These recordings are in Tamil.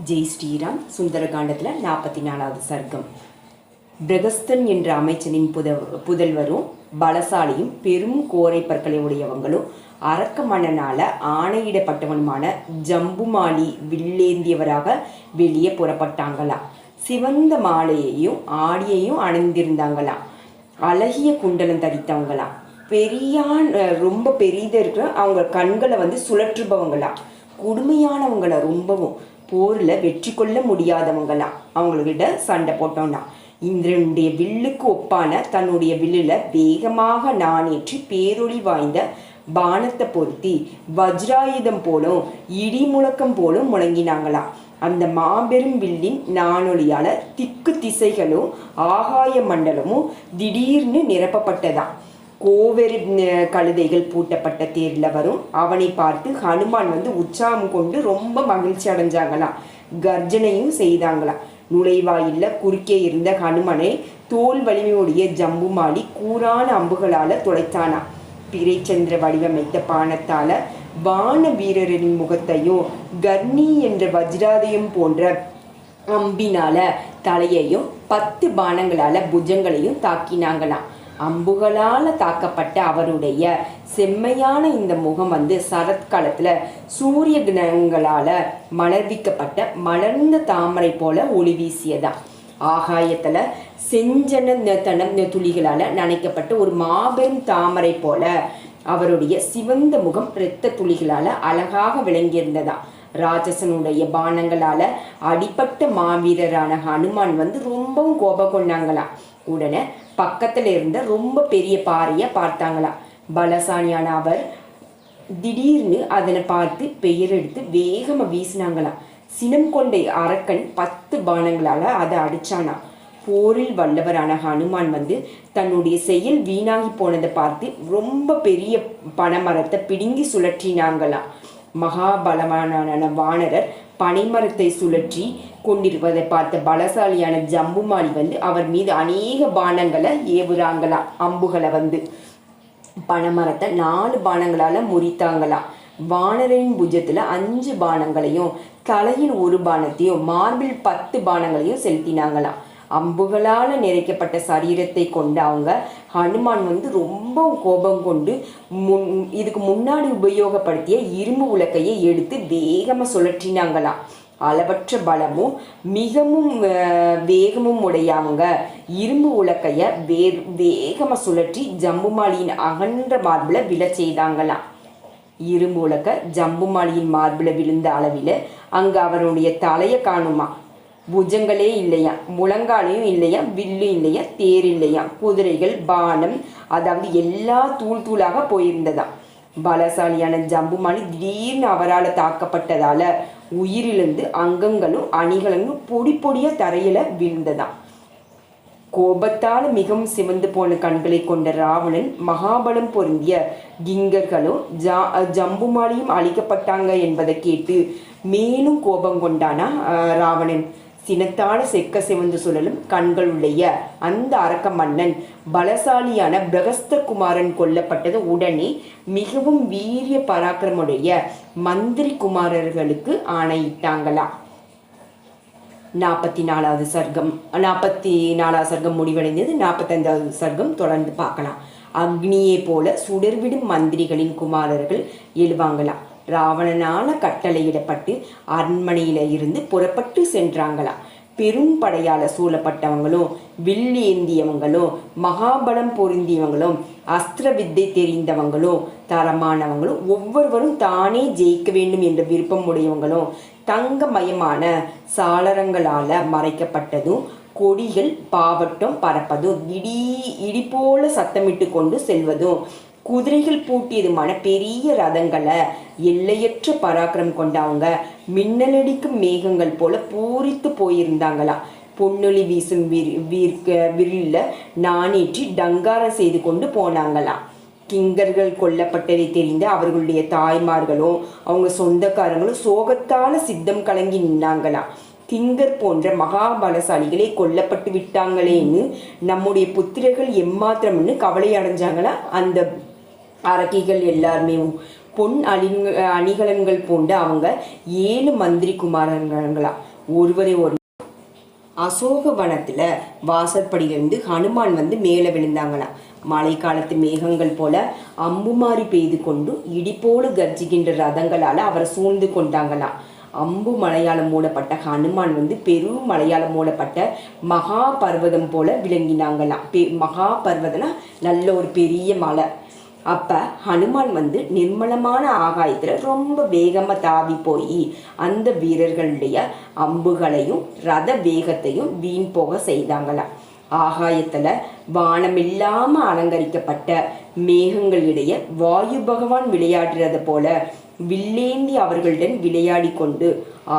ஜெய் ஸ்ரீராம். சுந்தரகாண்டத்தில் 44வது சர்க்கம். பிரகஸ்தன் என்ற அமைச்சனின் புதல்வரும் பலசாலியும் பெரும் கோரை பற்களை உடையவங்களும் அரக்க மன்னனால ஆணையிடப்பட்டவனுமான ஜம்புமாலி வில்லேந்தியவராக வெளியே புறப்பட்டாங்களாம். சிவந்த மாலையையும் ஆடியையும் அணிந்திருந்தாங்களாம். அழகிய குண்டலம் தரித்தவங்களாம். ரொம்ப பெரிதாக இருக்கிற அவங்க கண்களை சுழற்றுபவங்களாம். கொடுமையானவங்கள ரொம்பவும் போரில் வெற்றி கொள்ள முடியாதவங்களாம். அவங்கக்கிட்ட சண்டை போட்டோம்னா இந்திரனுடைய வில்லுக்கு ஒப்பான தன்னுடைய வில்லில் வேகமாக நாணேற்றி பேரொளி வாய்ந்த பானத்தை பொருத்தி வஜ்ராயுதம் போலும் இடி முழக்கம் போலும் முழங்கினாங்களாம். அந்த மாபெரும் வில்லின் நானொலியால் திக்கு திசைகளும் ஆகாய மண்டலமும் திடீர்னு நிரப்பப்பட்டதாம். கோவெறி கழுதைகள் பூட்டப்பட்ட தேரில் வரும் அவனை பார்த்து ஹனுமான் உற்சாகம் கொண்டு ரொம்ப மகிழ்ச்சி அடைஞ்சாங்களாம். கர்ஜனையும் செய்தாங்களாம். நுழைவாயில்ல குறுக்கே இருந்த ஹனுமனை தோல் வலிமையுடைய ஜம்புமாலி கூரான அம்புகளால் துளைத்தானா. பிறைச்சந்திர வடிவமைத்த பானத்தால வான வீரரின் முகத்தையும் கர்ணி என்ற வஜ்ராதயம் போன்ற அம்பினால தலையையும் 10 பானங்களால புஜங்களையும் தாக்கினாங்களாம். அம்புகளால் தாக்கப்பட்ட அவருடைய செம்மையான இந்த முகம் சரத்காலத்தில் சூரிய கிரகங்களால் மலர்விக்கப்பட்ட மலர்ந்த தாமரை போல ஒளி வீசியதான். ஆகாயத்தில் செஞ்சன துளிகளால் நனைக்கப்பட்ட ஒரு மாபெரும் தாமரை போல அவருடைய சிவந்த முகம் இரத்த துளிகளால் அழகாக விளங்கியிருந்ததா. ராட்சசனுடைய பானங்களால் அடிப்பட்ட மாவீரரான ஹனுமான் ரொம்பவும் கோபம் கொண்டாங்களாம். உடனே பக்கத்தில் இருந்த ரொம்ப பெரிய பாறையை பார்த்தாங்களாம். பலசாலியான அவர் திடீர்னு அதனை பார்த்து பெயர் எடுத்து வேகமாக வீசினாங்களாம். சினம் கொண்ட அரக்கன் 10 பானங்களால் அதை அடிச்சானா. போரில் வல்லவரான ஹனுமான் தன்னுடைய செயல் வீணாகி போனதை பார்த்து ரொம்ப பெரிய பனைமரத்தை பிடுங்கி சுழற்றினாங்களாம். மகாபலமான வானரர் பனைமரத்தை சுழற்றி கொண்டிருப்பதை பார்த்த பலசாலியான ஜம்புமாலி அவர் மீது அநேக பானங்களை ஏவுறாங்களாம். அம்புகளை பனைமரத்தை 4 பானங்களால் முறித்தாங்களாம். வானரின் புஜத்தில் 5 பானங்களையும் தலையில் 1 பானத்தையும் மார்பில் 10 பானங்களையும் செலுத்தினாங்களாம். அம்புகளால் நிறைக்கப்பட்ட சரீரத்தை கொண்ட அவங்க ஹனுமான் ரொம்ப கோபம் கொண்டு இதுக்கு முன்னாடி உபயோகப்படுத்திய இரும்பு உலக்கையை எடுத்து வேகமாக சுழற்றினாங்களாம். அளவற்ற பலமும் மிகவும் வேகமும் உடைய அவங்க இரும்பு உலக்கையை வேகமாக சுழற்றி ஜம்புமாலியின் அகன்ற மார்பில் விழ செய்தாங்களாம். இரும்பு உலக்க ஜம்புமாலியின் மார்பில் விழுந்த அளவில் அங்கே அவருடைய தலையை காணுமா. புஜங்களே இல்லையா, முழங்காலையும் இல்லையா, வில்லு இல்லையா, தேர் இல்லையா, குதிரைகள் பானம் அதாவது எல்லா தூள் தூளாக போயிருந்ததாம். பலசாலியான ஜம்புமாலி திடீர்னு அவரால் தாக்கப்பட்டதால உயிரிழந்து அங்கங்களும் அணிகளும் பொடி பொடியாக தரையில் விழுந்ததாம். கோபத்தால் மிகவும் சிவந்து போன கண்களை கொண்ட ராவணன் மகாபலம் பொருந்திய கிங்கர்களும் ஜம்புமாலியும் அழிக்கப்பட்டாங்க என்பதை கேட்டு மேலும் கோபம் கொண்டானா ராவணன். சினத்தால செக்க சிவந்து சுழலும் கண்களுடைய அந்த அரக்க மன்னன் பலசாலியான பிரகஸ்த குமாரன் கொல்லப்பட்டது உடனே மிகவும் வீரிய பராக்கிரமுடைய மந்திரி குமாரர்களுக்கு ஆணையிட்டாங்களா. 44வது சர்க்கம். 44வது சர்க்கம் முடிவடைந்தது. 45வது சர்க்கம் தொடர்ந்து பார்க்கலாம். அக்னியை போல சுடர்விடும் மந்திரிகளின் குமாரர்கள் எழுவாங்களாம். ராவணனால கட்டளையிடப்பட்டு அரண்மனையில இருந்து புறப்பட்டு சென்றாங்களாம். பெரும் படையால் சூழப்பட்டவங்களும் வில் ஏந்தியவங்களும் மகாபலம் பொருந்தியவங்களும் அஸ்திர வித்தை தெரிந்தவங்களும் தரமானவங்களும் ஒவ்வொருவரும் தானே ஜெயிக்க வேண்டும் என்ற விருப்பம் உடையவங்களும் தங்கமயமான சாளரங்களால் மறைக்கப்பட்டதும் கொடிகள் பாவட்டம் பறப்பதும் இடி போல சத்தமிட்டு கொண்டு செல்வதும் குதிரைகள் பூட்டியதுமான பெரிய ரதங்களை எல்லையற்ற பராக்கிரம் கொண்டவங்க மின்னலடிக்கும் மேகங்கள் போல பூரித்து போயிருந்தாங்களாம். பொன்னொழி வீசும் விரில்ல நானேற்றி டங்காரம் செய்து கொண்டு போனாங்களாம். கிங்கர்கள் கொல்லப்பட்டதை தெரிந்து அவர்களுடைய தாய்மார்களும் அவங்க சொந்தக்காரங்களும் சோகத்தால் சித்தம் கலங்கி நின்னாங்களாம். கிங்கர் போன்ற மகாபலசாலிகளே கொல்லப்பட்டு விட்டாங்களேன்னு நம்முடைய புத்திரர்கள் எம்மாத்திரம்னு கவலை அடைஞ்சாங்களா. அந்த அரக்கிகள் எல்லாருமே பொன் அணிகலன்கள் போன்ற அவங்க 7 மந்திரி குமாரங்களா ஒருவரை ஒரு அசோக வனத்தில் வாசற்படியிலிருந்து ஹனுமான் வந்து மேலே விழுந்தாங்களாம். மழை காலத்து மேகங்கள் போல அம்புமாரி பெய்து கொண்டு இடிப்போடு கர்ஜிக்கின்ற ரதங்களால் அவரை சூழ்ந்து கொண்டாங்களாம். அம்பு மலையால் மூடப்பட்ட ஹனுமான் வந்து பெரும் மலையால் மூடப்பட்ட மகா பர்வதம் போல விளங்கினாங்களாம். மகா பர்வதம்னா நல்ல ஒரு பெரிய மலை. அப்போ ஹனுமான் வந்து நிர்மலமான ஆகாயத்தில் ரொம்ப வேகமாக தாவி போய் அந்த வீரர்களுடைய அம்புகளையும் ரத வேகத்தையும் வீண் போக செய்தாங்களாம். ஆகாயத்தில் வானமில்லாமல் அலங்கரிக்கப்பட்ட மேகங்களிடையே வாயு பகவான் விளையாடுறது போல வில்லேந்தி அவர்களுடன் விளையாடி கொண்டு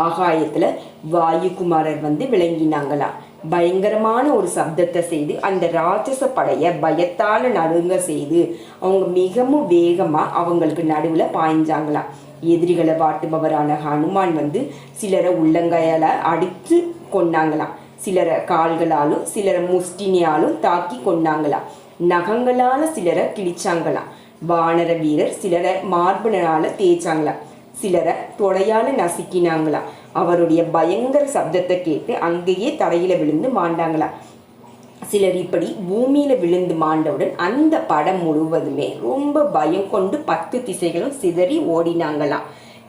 ஆகாயத்தில் வாயுகுமாரர் வந்து விளங்கினாங்களாம். பயங்கரமான ஒரு சப்தத்தை செய்து அந்த ராட்சச படையை பயத்தால் நடுங்க செய்து அவங்க மிகவும் வேகமாக அவங்களுக்கு நடுவில் பாய்ஞ்சாங்களாம். எதிரிகளை வாட்டுபவரான ஹனுமான் வந்து சிலரை உள்ளங்கையால் அடித்து கொண்டாங்களாம். சிலரை கால்களாலும் சிலரை முஷ்டினியாலும் தாக்கி கொண்டாங்களாம். நகங்களால் சிலரை கிழிச்சாங்களாம். வானர வீரர் சிலரை மார்பனால தேய்ச்சாங்களாம். சிலரை தொடையால் நசுக்கினாங்களாம். அவருடைய பயங்கர சப்தத்தை கேட்டு அங்கேயே தரையில் விழுந்து மாண்டாங்களாம். சிலர் இப்படி பூமியில் விழுந்து மாண்டவுடன் அந்த படம் முழுவதுமே ரொம்ப பயம் கொண்டு 10 திசைகளும் சிதறி ஓடினாங்களாம்.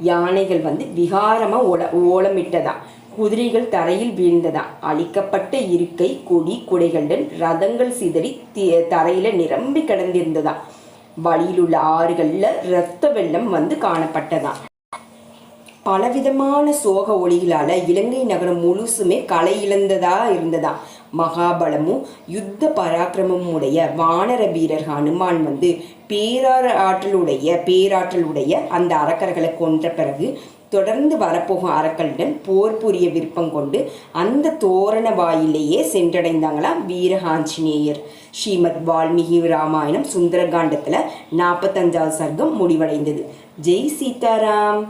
யானைகள் வந்து விகாரமாக ஓலமிட்டதாம். குதிரைகள் தரையில் வீழ்ந்ததாம். அழிக்கப்பட்ட இருக்கை கொடி குடைகளுடன் ரதங்கள் சிதறி தரையில் நிரம்பி கிடந்திருந்ததாம். வழியிலுள்ள ஆறுகளில் இரத்த வெள்ளம் வந்து காணப்பட்டதாம். பலவிதமான சோக ஒளிகளால் இலங்கை நகரம் முழுசுமே களை இழந்ததா இருந்ததா. மகாபலமும் யுத்த பராக்கிரமும் உடைய வானர வீரர் ஹனுமான் வந்து பேராற்றலுடைய அந்த அரக்கர்களை கொன்ற பிறகு தொடர்ந்து வரப்போகும் அரக்கர்களுடன் போர் புரிய விருப்பம் கொண்டு அந்த தோரண வாயிலேயே சென்றடைந்தாங்களாம் வீரஹாஞ்சநேயர். ஸ்ரீமத் வால்மீகி ராமாயணம் சுந்தரகாண்டத்தில் 45வது சர்க்கம் முடிவடைந்தது. ஜெய் சீதாராம்.